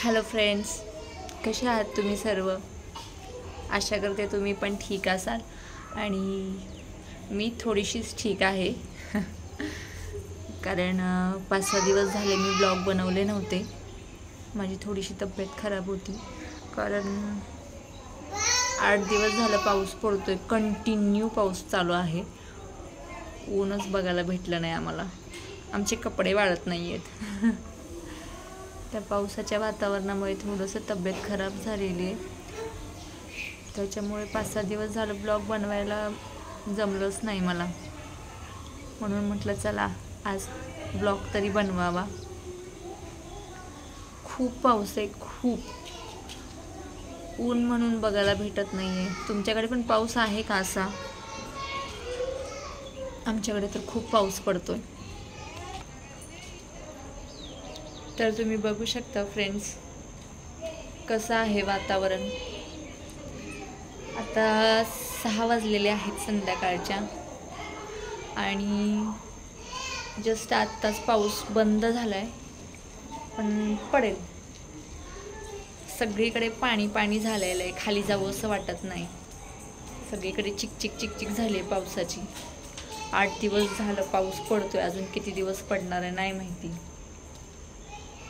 Hello friends, कसे आहात तुम्ही सर्व? आशा करते तुम्ही पण ठीक असाल आणि मी थोडीशीच ठीक आहे. कारण 5-6 दिवस झाले मी ब्लॉग बनवले नव्हते. माझी थोडीशी तब्येत खराब होती कारण 8 दिवस झालं पाऊस पडतोय, कंटिन्यू पाऊस चालू आहे. ऊनच बघायला भेटलं नाही आम्हाला. आमचे कपडे वाळत नाही आहेत. त्या पावसाच्या वातावरणामुळे थोडंसं तब्येत खराब झालेली आहे. त्याच्यामुळे 5-6 दिवस झालं ब्लॉग बनवायला जमलंच नाही मला. म्हणून म्हटलं चला आज ब्लॉग तरी बनवावा. खूप पाऊस आहे, खूप ऊन म्हणून बघायला भेटत नाही आहे. तुमच्याकडे पण पाऊस आहे का असा? आमच्याकडे तर खूप पाऊस पडतोय. तर तुम्ही बघू शकता फ्रेंड्स कसं आहे वातावरण. आता 6 वाजलेले आहेत संध्याकाळच्या आणि जस्ट आत्ताच पाऊस बंद झालाय, पण पडेल. सगळीकडे पाणी पाणी झालेलं आहे, खाली जावं असं वाटत नाही. सगळीकडे चिकचिक चिकचिक झाली आहे पावसाची. 8 दिवस झालं पाऊस पडतोय, अजून किती दिवस पडणार आहे नाही माहिती.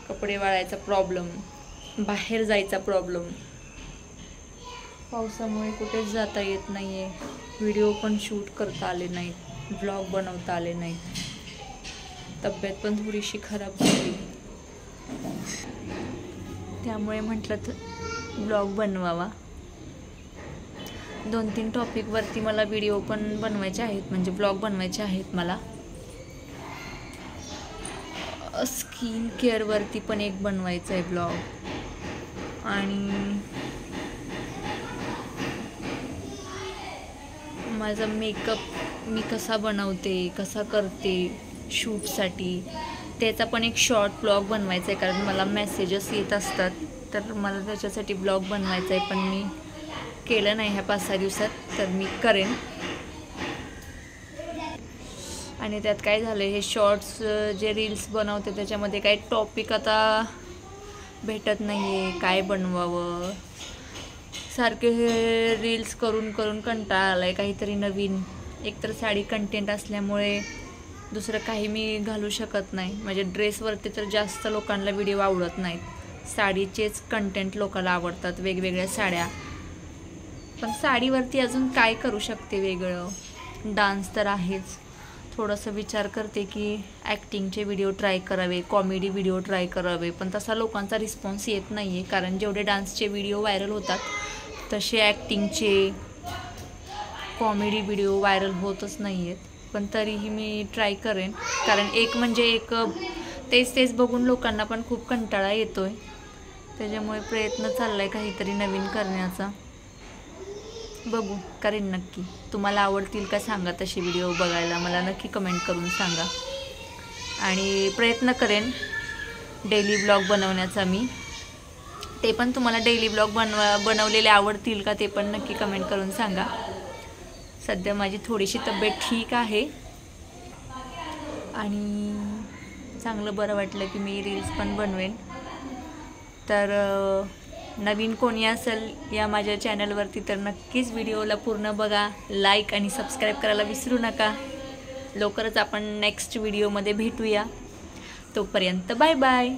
कपडे वाळायचा प्रॉब्लेम, बाहेर जायचा प्रॉब्लेम. पावसामुळे कुठेच जाता येत नाही आहे. व्हिडिओ पण शूट करता आले नाहीत, ब्लॉग बनवता आले नाहीत. तब्येत पण थोडीशी खराब झाली, त्यामुळे म्हटलं तर ब्लॉग बनवावा. 2-3 टॉपिकवरती मला व्हिडिओ पण बनवायचे आहेत, म्हणजे ब्लॉग बनवायचे आहेत मला. स्किन केअरवरती पण एक बनवायचं आहे ब्लॉग, आणि माझा मेकअप मी कसा बनवते, कसा करते शूटसाठी, त्याचा पण एक शॉर्ट ब्लॉग बनवायचा आहे. कारण मला मेसेजेस येत असतात, तर मला त्याच्यासाठी ब्लॉग बनवायचा आहे, पण मी केलं नाही ह्या 5-6 दिवसात, तर मी करेन. आणि त्यात काय झालं, हे शॉर्ट्स जे रील्स बनवते त्याच्यामध्ये काही टॉपिक आता भेटत नाही आहे, काय बनवावं. सारखे हे रील्स करून करून कंटाळा आला आहे. काहीतरी नवीन, एकतर साडी कंटेंट असल्यामुळे दुसरं काही मी घालू शकत नाही. म्हणजे ड्रेसवरती तर जास्त लोकांना व्हिडिओ आवडत नाहीत, साडीचेच कंटेंट लोकांना आवडतात, वेगवेगळ्या साड्या. पण साडीवरती अजून काय करू शकते वेगळं? डान्स तर आहेच. थोडंसं विचार करते की ॲक्टिंगचे व्हिडिओ ट्राय करावे, कॉमेडी व्हिडिओ ट्राय करावे, पण तसा लोकांचा रिस्पॉन्स येत नाही आहे. कारण जेवढे डान्सचे व्हिडिओ व्हायरल होतात तसे ॲक्टिंगचे, कॉमेडी व्हिडिओ व्हायरल होतच नाही आहेत. पण तरीही मी ट्राय करेन, कारण एक म्हणजे एक तेच तेच बघून लोकांना पण खूप कंटाळा येतो आहे. त्याच्यामुळे प्रयत्न चालला आहे काहीतरी नवीन करण्याचा. बघू, करेन नक्की. तुम्हाला आवडतील का सांगा तसे व्हिडिओ बघायला, मला नक्की कमेंट करून सांगा. आणि प्रयत्न करेन डेली ब्लॉग बनवण्याचा मी. ते पण तुम्हाला डेली ब्लॉग बनवलेले आवडतील का ते पण नक्की कमेंट करून सांगा. सध्या माझी थोडीशी तब्येत ठीक आहे आणि चांगलं बरं वाटलं की मी रील्स पण बनवेन. तर नवीन कोणी असेल या माझ्या चॅनलवरती तर नक्कीच व्हिडिओला पूर्ण बघा, लाईक आणि सबस्क्राईब करायला विसरू नका. लवकरच आपण नेक्स्ट व्हिडिओमध्ये भेटूया. तोपर्यंत बाय बाय.